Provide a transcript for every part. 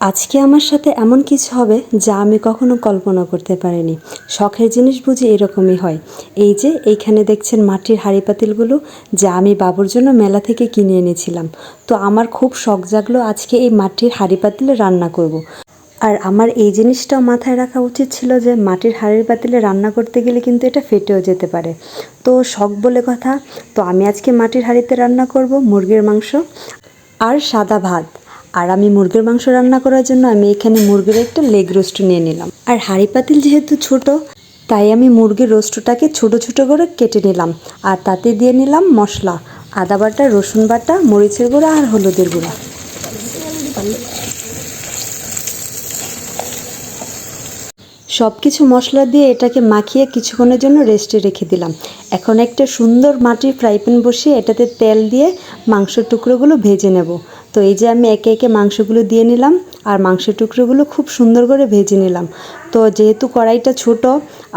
আজকে আমার সাথে এমন কিছু হবে যা আমি কখনো কল্পনা করতে পারিনি। শখের জিনিস বুঝি এরকমই হয়। এই যে এইখানে দেখছেন মাটির হাঁড়ি পাতিলগুলো, যা আমি বাবুর জন্য মেলা থেকে কিনে এনেছিলাম। তো আমার খুব শখ জাগলো আজকে এই মাটির হাঁড়ি পাতিলে রান্না করব। আর আমার এই জিনিসটাও মাথায় রাখা উচিত ছিল যে মাটির হাঁড়ির পাতিলে রান্না করতে গেলে কিন্তু এটা ফেটেও যেতে পারে। তো শখ বলে কথা। তো আমি আজকে মাটির হাঁড়িতে রান্না করব মুরগির মাংস আর সাদা ভাত। আর আমি মুরগির মাংস রান্না করার জন্য আমি এখানে মুরগির একটা লেগ রোস্ট নিয়ে নিলাম। আর হাঁড়ি পাতিল যেহেতু ছোট, তাই আমি মুরগির রোস্টটাকে ছোট ছোট করে কেটে নিলাম। আর তাতে দিয়ে নিলাম মশলা, আদা বাটা, রসুন বাটা, মরিচের গুঁড়া আর হলুদের গুঁড়া। সব কিছু মশলা দিয়ে এটাকে মাখিয়ে কিছুক্ষণের জন্য রেস্টে রেখে দিলাম। এখন একটা সুন্দর মাটির ফ্রাই প্যান বসিয়ে এটাতে তেল দিয়ে মাংসের টুকরোগুলো ভেজে নেব। তো এই যে আমি একে একে মাংসগুলো দিয়ে নিলাম আর মাংসের টুকরোগুলো খুব সুন্দর করে ভেজে নিলাম। তো যেহেতু কড়াইটা ছোট,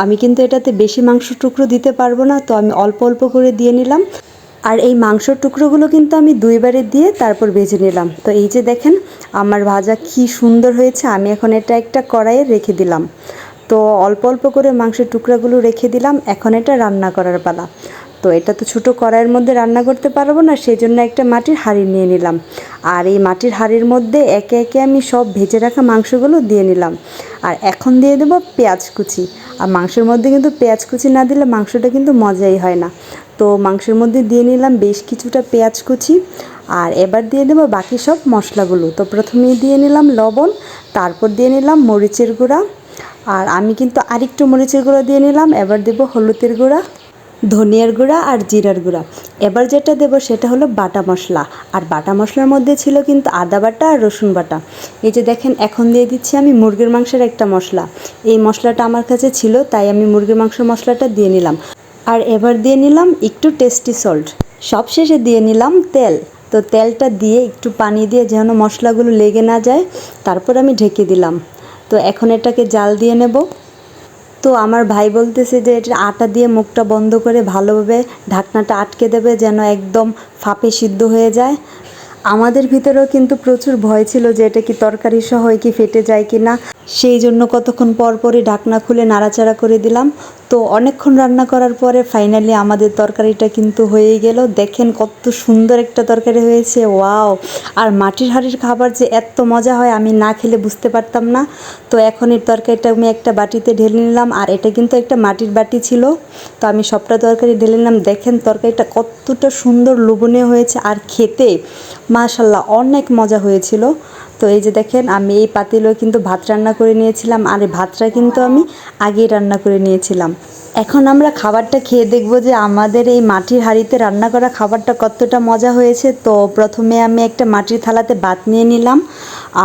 আমি কিন্তু এটাতে বেশি মাংস টুকরো দিতে পারবো না, তো আমি অল্প অল্প করে দিয়ে নিলাম। আর এই মাংসর টুকরোগুলো কিন্তু আমি দুইবারে দিয়ে তারপর ভেজে নিলাম। তো এই যে দেখেন আমার ভাজা কি সুন্দর হয়েছে। আমি এখন এটা একটা কড়াইয়ে রেখে দিলাম। তো অল্প অল্প করে মাংসের টুকরাগুলো রেখে দিলাম। এখন এটা রান্না করার পালা। তো এটা তো ছোটো কড়াইয়ের মধ্যে রান্না করতে পারবো না, সেই জন্য একটা মাটির হাঁড়ি নিয়ে নিলাম। আর এই মাটির হাঁড়ির মধ্যে একে একে আমি সব ভেজে রাখা মাংসগুলো দিয়ে নিলাম। আর এখন দিয়ে দেবো পেঁয়াজ কুচি। আর মাংসের মধ্যে কিন্তু পেঁয়াজ কুচি না দিলে মাংসটা কিন্তু মজাই হয় না। তো মাংসের মধ্যে দিয়ে নিলাম বেশ কিছুটা পেঁয়াজ কুচি। আর এবার দিয়ে দেবো বাকি সব মশলাগুলো। তো প্রথমেই দিয়ে নিলাম লবণ, তারপর দিয়ে নিলাম মরিচের গুঁড়া। আর আমি কিন্তু আরেকটু মরিচের গুঁড়া দিয়ে নিলাম। এবার দেবো হলুদের গুঁড়া, ধনিয়ার গুঁড়া আর জিরার গুঁড়া। এবার যেটা দেবো সেটা হলো বাটা মশলা। আর বাটা মশলার মধ্যে ছিল কিন্তু আদা বাটা আর রসুন বাটা। এই যে দেখেন এখন দিয়ে দিচ্ছি আমি মুরগির মাংসের একটা মশলা। এই মশলাটা আমার কাছে ছিল, তাই আমি মুরগির মাংস মশলাটা দিয়ে নিলাম। আর এবার দিয়ে নিলাম একটু টেস্টি সল্ট। সবশেষে দিয়ে নিলাম তেল। তো তেলটা দিয়ে একটু পানি দিয়ে যেন মশলাগুলো লেগে না যায়, তারপর আমি ঢেকে দিলাম। তো এখন এটাকে জাল দিয়ে নেব। তো আমার ভাই বলতেছে যে এটা আটা দিয়ে মুখটা বন্ধ করে ভালোভাবে ঢাকনাটা আটকে দেবে যেন একদম ফাঁপে সিদ্ধ হয়ে যায়। আমাদের ভিতরেও কিন্তু প্রচুর ভয় ছিল যে এটা কি তরকারি সহ কি ফেটে যায় কি না। সেই জন্য কতক্ষণ পর পরই ঢাকনা খুলে নাড়াচাড়া করে দিলাম। তো অনেকক্ষণ রান্না করার পরে ফাইনালি আমাদের তরকারিটা কিন্তু হয়েই গেল। দেখেন কত সুন্দর একটা তরকারি হয়েছে, ওয়াও! আর মাটির হাঁড়ির খাবার যে এত মজা হয় আমি না খেলে বুঝতে পারতাম না। তো এখন এই তরকারিটা আমি একটা বাটিতে ঢেলে নিলাম। আর এটা কিন্তু একটা মাটির বাটি ছিল। তো আমি সবটা তরকারি ঢেলে নিলাম। দেখেন তরকারিটা কতটা সুন্দর লোভনীয় হয়েছে আর খেতে মাশাল্লাহ অনেক মজা হয়েছিল। তো এই যে দেখেন আমি এই পাতিলেও কিন্তু ভাত রান্না করে নিয়েছিলাম। আর এই ভাতটা কিন্তু আমি আগেই রান্না করে নিয়েছিলাম। এখন আমরা খাবারটা খেয়ে দেখব যে আমাদের এই মাটির হাঁড়িতে রান্না করা খাবারটা কতটা মজা হয়েছে। তো প্রথমে আমি একটা মাটির থালাতে ভাত নিয়ে নিলাম।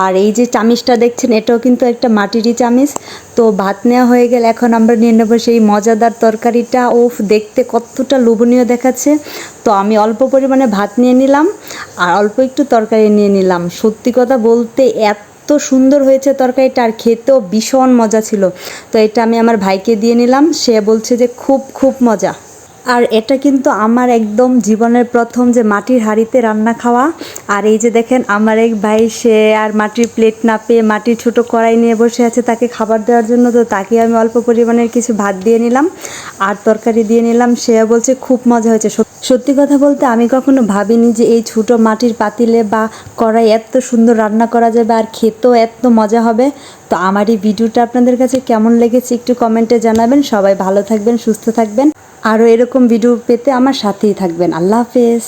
আর এই যে চামিচটা দেখছেন এটাও কিন্তু একটা মাটিরই চামিচ। তো ভাত নেওয়া হয়ে গেলে এখন আমরা নিয়ে নেবো সেই মজাদার তরকারিটা। ওফ, দেখতে কতটা লোভনীয় দেখাচ্ছে। তো আমি অল্প পরিমাণে ভাত নিয়ে নিলাম আর অল্প একটু তরকারি নিয়ে নিলাম। সত্যি কথা বলতে এত সুন্দর হয়েছে তরকারিটা, আর খেতেও ভীষণ মজা ছিল। তো এটা আমি আমার ভাইকে দিয়ে নিলাম। সে বলছে যে খুব খুব মজা। আর এটা কিন্তু আমার একদম জীবনের প্রথম যে মাটির হাঁড়িতে রান্না খাওয়া। আর এই যে দেখেন আমার এক ভাই, সে আর মাটির প্লেট না পেয়ে মাটির ছোট কড়াই নিয়ে বসে আছে তাকে খাবার দেওয়ার জন্য। তো তাকে আমি অল্প পরিমাণের কিছু ভাত দিয়ে নিলাম আর তরকারি দিয়ে নিলাম। সে বলছে খুব মজা হয়েছে। সত্যি কথা বলতে আমি কখনো ভাবিনি যে এই ছোটো মাটির পাতিলে বা কড়াই এত সুন্দর রান্না করা যাবে আর খেতেও এত মজা হবে। তো আমার এই ভিডিওটা আপনাদের কাছে কেমন লেগেছে একটু কমেন্টে জানাবেন। সবাই ভালো থাকবেন, সুস্থ থাকবেন। আরও এরকম ভিডিও পেতে আমার সাথেই থাকবেন। আল্লাহ হাফেজ।